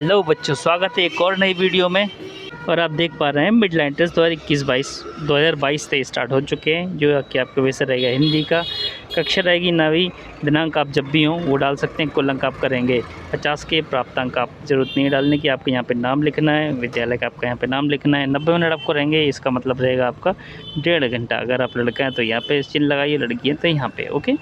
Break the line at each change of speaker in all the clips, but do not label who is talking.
Hello बच्चों, स्वागत है एक और नई वीडियो में। और आप देख पा रहे हैं मिडलाइन टेस्ट 2021-22 से स्टार्ट हो चुके हैं, जो कि आपका विषय रहेगा हिंदी का। कक्षा रहेगी 9वीं। दिनांक आप जब भी हों वो डाल सकते हैं। कुल अंक आप करेंगे 50 के। प्राप्तांक आप जरूरत नहीं डालने की, आपको यहाँ पे नाम लिखना है, विद्यालय का आपका यहाँ पे नाम लिखना है। 90 मिनट आपको रहेंगे, इसका मतलब रहेगा आपका 1.5 घंटा। अगर आप लड़का हैं तो यहाँ पे चिन्ह लगाइए, लड़की हैं तो यहाँ पे। ओके,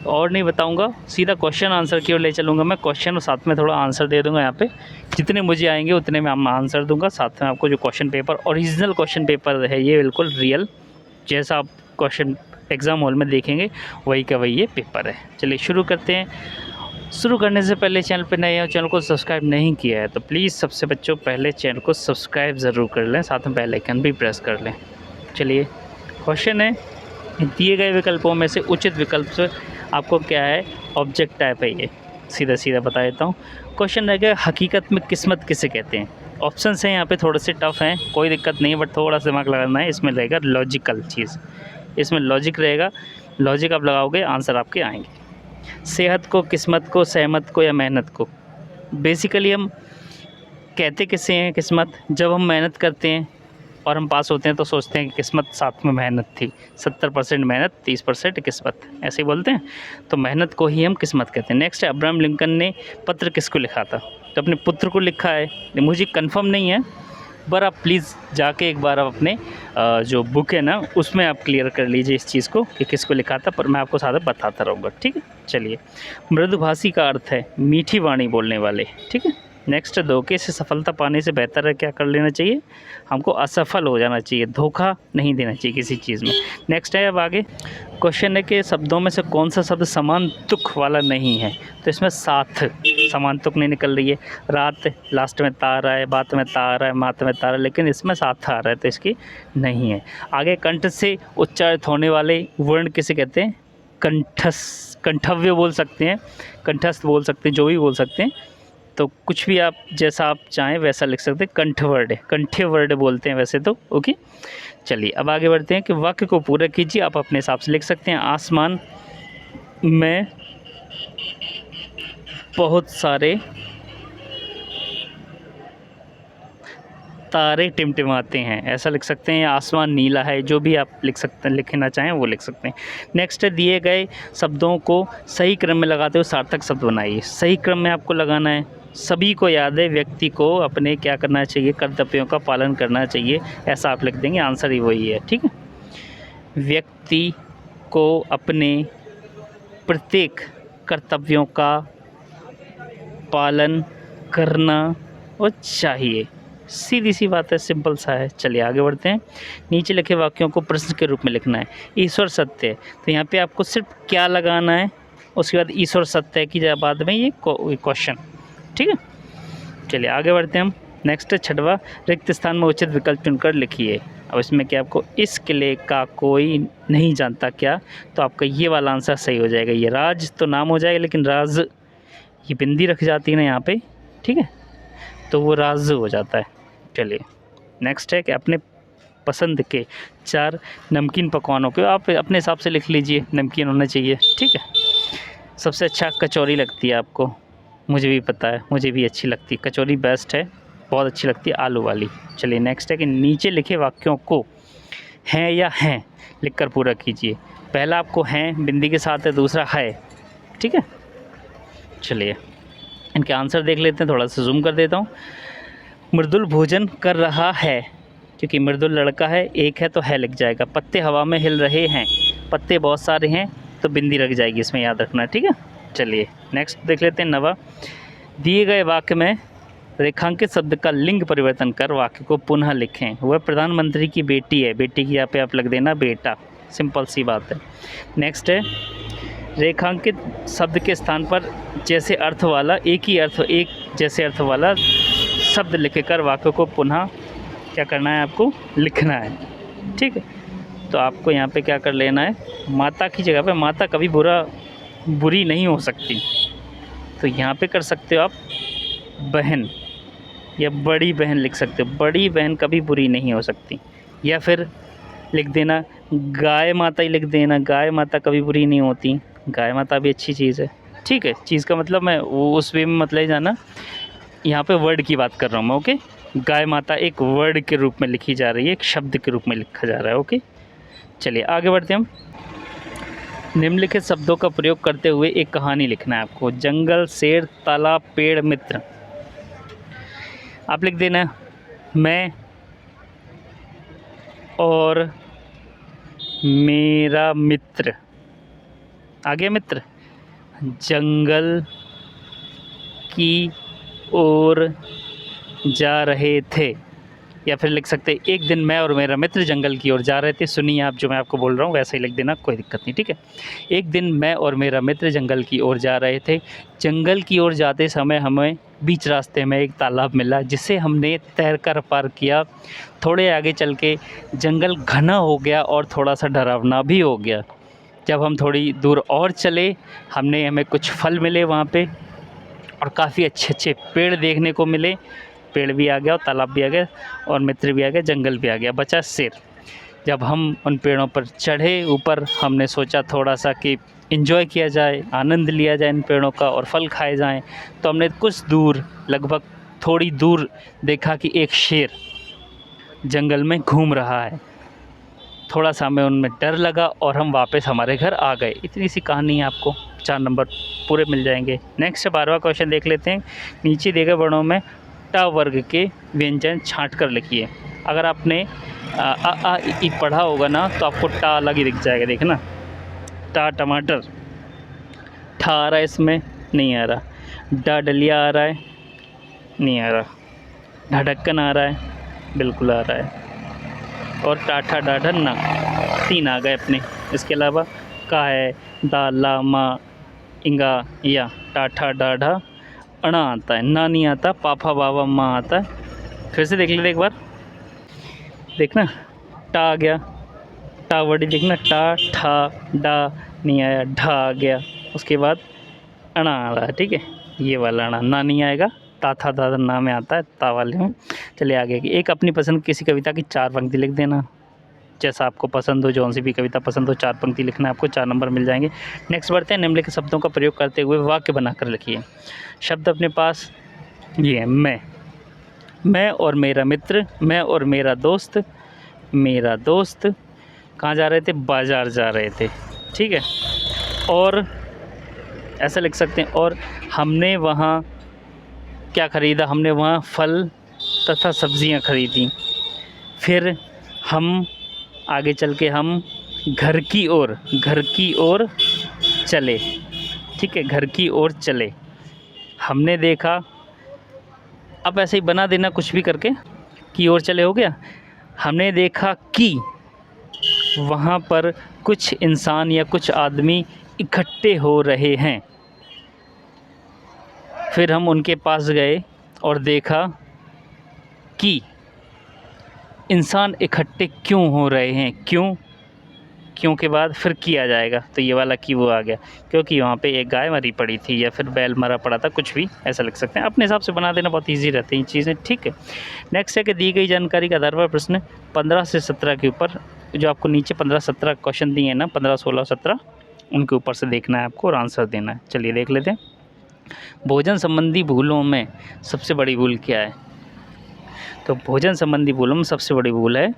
और नहीं बताऊंगा, सीधा क्वेश्चन आंसर की ओर ले चलूँगा मैं। क्वेश्चन और साथ में थोड़ा आंसर दे दूंगा। यहाँ पे जितने मुझे आएंगे उतने में मैं आंसर दूंगा। साथ में आपको जो question paper, original question paper है, ये बिल्कुल रियल जैसा आप क्वेश्चन एग्ज़ाम हॉल में देखेंगे वही का वही ये पेपर है। चलिए शुरू करते हैं। शुरू करने से पहले चैनल पर नए हो, चैनल को सब्सक्राइब नहीं किया है तो प्लीज़ सबसे बच्चों पहले चैनल को सब्सक्राइब ज़रूर कर लें, साथ में बेल आइकन भी प्रेस कर लें। चलिए क्वेश्चन है, दिए गए विकल्पों में से उचित विकल्प से आपको क्या है, ऑब्जेक्ट टाइप है ये। सीधा सीधा बता देता हूँ। क्वेश्चन रहेगा, हकीकत में किस्मत किसे कहते हैं। ऑप्शन हैं यहाँ पे थोड़े से टफ हैं, कोई दिक्कत नहीं, बट थोड़ा सा दिमाग लगाना है। इसमें रहेगा लॉजिकल चीज़, इसमें लॉजिक रहेगा। लॉजिक आप लगाओगे आंसर आपके आएंगे। सेहत को, किस्मत को, सहमत को या मेहनत को। बेसिकली हम कहते किससे हैं किस्मत, जब हम मेहनत करते हैं और हम पास होते हैं तो सोचते हैं कि किस्मत साथ में मेहनत थी। 70% मेहनत, 30% किस्मत, ऐसे ही बोलते हैं। तो मेहनत को ही हम किस्मत कहते हैं। नेक्स्ट है, अब्राहम लिंकन ने पत्र किसको लिखा था। तो अपने पुत्र को लिखा है, मुझे कंफर्म नहीं है, पर आप प्लीज़ जाके एक बार आप अपने जो बुक है ना उसमें आप क्लियर कर लीजिए इस चीज़ को कि किसको लिखा था। पर मैं आपको साथ बताता रहूँगा, ठीक है। चलिए, मृदुभाषी का अर्थ है मीठी वाणी बोलने वाले, ठीक है। नेक्स्ट, धोखे से सफलता पाने से बेहतर है क्या कर लेना चाहिए, हमको असफल हो जाना चाहिए, धोखा नहीं देना चाहिए किसी चीज़ में। नेक्स्ट है अब आगे क्वेश्चन है कि शब्दों में से कौन सा शब्द समान तुक वाला नहीं है। तो इसमें साथ समान तुक नहीं निकल रही है। रात लास्ट में तार है, बात में तार है, मात में तार है, लेकिन इसमें साथ आ रहा है तो इसकी नहीं है। आगे कंठ से उच्चारित होने वाले वर्ण किसे कहते हैं, कंठव्य बोल सकते हैं, कंठस्थ बोल सकते हैं, जो भी बोल सकते हैं। तो कुछ भी आप जैसा आप चाहें वैसा लिख सकते हैं। कंठवर्ड है, कंठ्य वर्ड बोलते हैं वैसे तो। ओके, चलिए अब आगे बढ़ते हैं कि वाक्य को पूरा कीजिए। आप अपने हिसाब से लिख सकते हैं। आसमान में बहुत सारे तारे टिमटिमाते हैं, ऐसा लिख सकते हैं। आसमान नीला है, जो भी आप लिख सकते हैं, लिखना चाहें वो लिख सकते हैं। नेक्स्ट है, दिए गए शब्दों को सही क्रम में लगाते हुए सार्थक शब्द बनाइए। सही क्रम में आपको लगाना है। सभी को याद है, व्यक्ति को अपने क्या करना चाहिए, कर्तव्यों का पालन करना चाहिए, ऐसा आप लिख देंगे। आंसर ही वही है, ठीक है। व्यक्ति को अपने प्रत्येक कर्तव्यों का पालन करना और चाहिए, सीधी सी बात है, सिंपल सा है। चलिए आगे बढ़ते हैं। नीचे लिखे वाक्यों को प्रश्न के रूप में लिखना है। ईश्वर सत्य है, तो यहाँ पे आपको सिर्फ क्या लगाना है, उसके बाद ईश्वर सत्य है की बाद में ये क्वेश्चन, ठीक है। चलिए आगे बढ़ते हैं हम। नेक्स्ट है 6वां, रिक्त स्थान में उचित विकल्प चुनकर लिखिए। अब इसमें क्या, आपको इस किले का कोई नहीं जानता क्या, तो आपका ये वाला आंसर सही हो जाएगा। ये राज तो नाम हो जाएगा, लेकिन राज ये बिंदी रख जाती है ना यहाँ पे, ठीक है, तो वो राज हो जाता है। चलिए नेक्स्ट है कि अपने पसंद के 4 नमकीन पकवानों को आप अपने हिसाब से लिख लीजिए, नमकीन होना चाहिए, ठीक है। सबसे अच्छा कचौरी लगती है आपको, मुझे भी पता है, मुझे भी अच्छी लगती है कचौरी, बेस्ट है, बहुत अच्छी लगती है आलू वाली। चलिए नेक्स्ट है कि नीचे लिखे वाक्यों को हैं या हैं लिखकर पूरा कीजिए। पहला आपको हैं बिंदी के साथ है, दूसरा है, ठीक है। चलिए इनके आंसर देख लेते हैं, थोड़ा सा जूम कर देता हूँ। मृदुल भोजन कर रहा है, क्योंकि मृदुल लड़का है, एक है तो है लिख जाएगा। पत्ते हवा में हिल रहे हैं, पत्ते बहुत सारे हैं तो बिंदी रख जाएगी, इसमें याद रखना, ठीक है। चलिए नेक्स्ट देख लेते हैं 9वां, दिए गए वाक्य में रेखांकित शब्द का लिंग परिवर्तन कर वाक्य को पुनः लिखें। वह प्रधानमंत्री की बेटी है, बेटी की यहाँ पे आप लग देना बेटा, सिंपल सी बात है। नेक्स्ट है, रेखांकित शब्द के स्थान पर जैसे अर्थ वाला एक जैसे अर्थ वाला शब्द लिखकर वाक्य को पुनः क्या करना है, आपको लिखना है, ठीक है। तो आपको यहाँ पे क्या कर लेना है, माता की जगह पे माता कभी बुरी नहीं हो सकती, तो यहाँ पे कर सकते हो आप बहन या बड़ी बहन लिख सकते हो, बड़ी बहन कभी बुरी नहीं हो सकती। या फिर लिख देना गाय माता ही लिख देना, गाय माता कभी बुरी नहीं होती, गाय माता भी अच्छी चीज़ है, ठीक है। चीज़ का मतलब मैं वो उस वे में मतलब जाना यहाँ पे वर्ड की बात कर रहा हूँ मैं, ओके। गाय माता एक वर्ड के रूप में लिखी जा रही है, एक शब्द के रूप में लिखा जा रहा है, ओके। चलिए आगे बढ़ते हैं हम। निम्नलिखित शब्दों का प्रयोग करते हुए एक कहानी लिखना है आपको। जंगल, शेर, तालाब, पेड़, मित्र। आप लिख देना मैं और मेरा मित्र। आ गया मित्र। जंगल की ओर जा रहे थे, या फिर लिख सकते एक दिन मैं और मेरा मित्र जंगल की ओर जा रहे थे। सुनिए आप जो मैं आपको बोल रहा हूँ वैसे ही लिख देना, कोई दिक्कत नहीं, ठीक है। एक दिन मैं और मेरा मित्र जंगल की ओर जा रहे थे। जंगल की ओर जाते समय हमें बीच रास्ते में एक तालाब मिला जिसे हमने तैरकर पार किया। थोड़े आगे चल के जंगल घना हो गया और थोड़ा सा डरावना भी हो गया। जब हम थोड़ी दूर और चले हमें कुछ फल मिले वहाँ पे, और काफ़ी अच्छे अच्छे पेड़ देखने को मिले। पेड़ भी आ गया और तालाब भी आ गया और मित्र भी आ गया, जंगल भी आ गया, बचा शेर। जब हम उन पेड़ों पर चढ़े ऊपर, हमने सोचा थोड़ा सा कि एंजॉय किया जाए, आनंद लिया जाए इन पेड़ों का और फल खाए जाएं। तो हमने कुछ दूर, लगभग थोड़ी दूर देखा कि एक शेर जंगल में घूम रहा है। थोड़ा सा हमें उनमें डर लगा और हम वापस हमारे घर आ गए। इतनी सी कहानी है, आपको 4 नंबर पूरे मिल जाएंगे। नेक्स्ट 12वां क्वेश्चन देख लेते हैं। नीचे दिए गए वर्णों में ट वर्ग के व्यंजन छांट कर लिखिए। अगर आपने आ ई पढ़ा होगा ना तो आपको टा अलग ही दिख जाएगा, देखना। टा टमाटर, ठा आ रहा है इसमें, नहीं आ रहा। डा डलिया आ रहा है, नहीं आ रहा। ढढक्कन आ रहा है, बिल्कुल आ रहा है। और टाठा डाढ़ा ना, 3 आ गए अपने। इसके अलावा का है, दा ला मा इंगा या। टाठा डाढ़ा अणा आता है, ना नहीं आता। पापा बाबा माँ आता है। फिर से देख लेते एक बार, देखना। टा आ गया, टा वर्डी देखना, टा ठा डा नहीं आया, ढा आ गया। उसके बाद अणा आ रहा है, ठीक है, ये वाला अणा। ना नहीं आएगा, ता था दादा ना में आता है, ता वाले में। चलिए आगे की। एक अपनी पसंद की किसी कविता की 4 पंक्ति लिख देना, जैसा आपको पसंद हो, जौन सी भी कविता पसंद हो 4 पंक्ति लिखना है आपको, 4 नंबर मिल जाएंगे। नेक्स्ट बढ़ते हैं। निम्नलिखित शब्दों का प्रयोग करते हुए वाक्य बनाकर लिखिए। शब्द अपने पास ये है, मैं और मेरा मित्र, मैं और मेरा दोस्त। मेरा दोस्त कहाँ जा रहे थे? बाज़ार जा रहे थे, ठीक है। और ऐसा लिख सकते हैं, और हमने वहाँ क्या ख़रीदा? हमने वहाँ फल तथा सब्ज़ियाँ ख़रीदी। फिर हम आगे चल के हम घर की ओर चले, ठीक है, घर की ओर चले। हमने देखा, अब ऐसे ही बना देना कुछ भी करके, की ओर चले हो गया। हमने देखा कि वहाँ पर कुछ इंसान या कुछ आदमी इकट्ठे हो रहे हैं। फिर हम उनके पास गए और देखा कि इंसान इकट्ठे क्यों हो रहे हैं। क्यों के बाद फिर किया जाएगा, तो ये वाला की वो आ गया, क्योंकि वहाँ पे एक गाय मरी पड़ी थी या फिर बैल मरा पड़ा था, कुछ भी ऐसा लिख सकते हैं। अपने हिसाब से बना देना, बहुत इजी रहती हैं चीज़ें, ठीक है। नेक्स्ट है कि दी गई जानकारी के आधार पर प्रश्न 15 से 17 के ऊपर, जो आपको नीचे 15-17 क्वेश्चन दिए हैं ना, 15, 16, 17, उनके ऊपर से देखना है आपको और आंसर देना है। चलिए देख लेते हैं। भोजन संबंधी भूलों में सबसे बड़ी भूल क्या है? तो भोजन संबंधी भूलों में सबसे बड़ी भूल है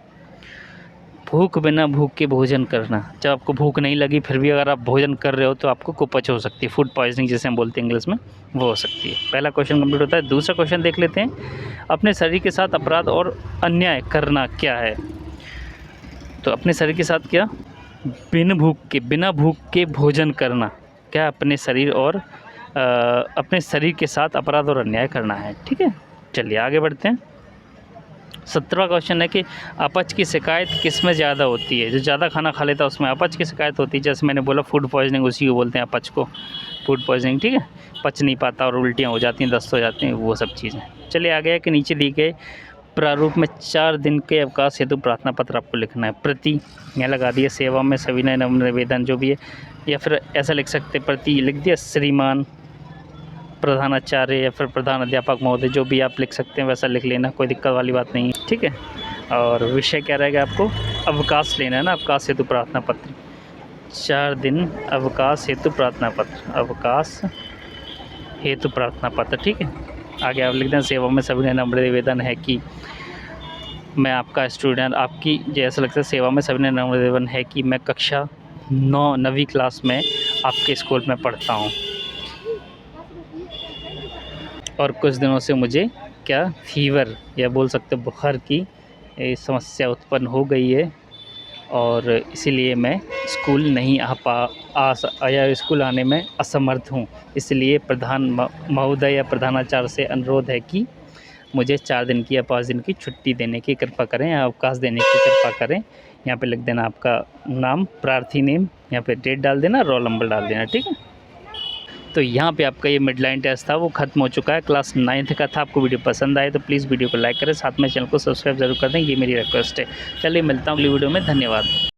भूख बिना भूख के भोजन करना। जब आपको भूख नहीं लगी फिर भी अगर आप भोजन कर रहे हो तो आपको कुपच हो सकती है, फूड पॉइजनिंग जिसे हम बोलते हैं इंग्लिश में, वो हो सकती है। पहला क्वेश्चन कंप्लीट होता है। दूसरा क्वेश्चन देख लेते हैं। अपने शरीर के साथ अपराध और अन्याय करना क्या है? तो अपने शरीर के साथ क्या? बिना भूख के भोजन करना क्या? अपने शरीर और अपने शरीर के साथ अपराध और अन्याय करना है, ठीक है। चलिए आगे बढ़ते हैं। 17वां क्वेश्चन है कि अपच की शिकायत किस में ज़्यादा होती है? जो ज़्यादा खाना खा लेता है उसमें अपच की शिकायत होती है। जैसे मैंने बोला फूड पॉइजनिंग, उसी को बोलते हैं अपच को, फूड पॉइजनिंग, ठीक है। पच नहीं पाता और उल्टियाँ हो जाती हैं, दस्त हो जाती हैं, वो सब चीज़ें। चलिए आगे है कि नीचे दी गए प्रारूप में 4 दिन के अवकाश हेतु प्रार्थना पत्र आपको लिखना है। प्रति यहाँ लगा दिया, सेवा में सविनय निवेदन जो भी है, या फिर ऐसा लिख सकते प्रति लिख दिया, श्रीमान प्रधानाचार्य या फिर प्रधान अध्यापक महोदय, जो भी आप लिख सकते हैं वैसा लिख लेना, कोई दिक्कत वाली बात नहीं है, ठीक है। और विषय क्या रहेगा? आपको अवकाश लेना है ना, अवकाश हेतु प्रार्थना पत्र। 4 दिन अवकाश हेतु प्रार्थना पत्र, अवकाश हेतु प्रार्थना पत्र, ठीक है। आगे आप लिख दें सेवा में सविनय नम्र निवेदन है कि मैं आपका स्टूडेंट, आपकी जैसा लगता है सेवा में सविनय नम्र निवेदन है कि मैं कक्षा 9वीं क्लास में आपके स्कूल में पढ़ता हूँ और कुछ दिनों से मुझे क्या फीवर या बोल सकते बुखार की समस्या उत्पन्न हो गई है और इसीलिए मैं स्कूल नहीं आया स्कूल आने में असमर्थ हूँ। इसलिए प्रधान महोदय या प्रधानाचार्य से अनुरोध है कि मुझे 4 दिन की या 5 दिन की छुट्टी देने की कृपा करें या अवकाश देने की कृपा करें। यहाँ पे लिख देना आपका नाम, प्रार्थी नेम, यहाँ पे डेट डाल देना, रोल नंबर डाल देना, ठीक है। तो यहाँ पे आपका ये मिडलाइन टेस्ट था वो ख़त्म हो चुका है, क्लास 9th का था। आपको वीडियो पसंद आए तो प्लीज़ वीडियो को लाइक करें, साथ में चैनल को सब्सक्राइब जरूर कर दें, ये मेरी रिक्वेस्ट है। चलिए मिलता हूँ अगली वीडियो में, धन्यवाद।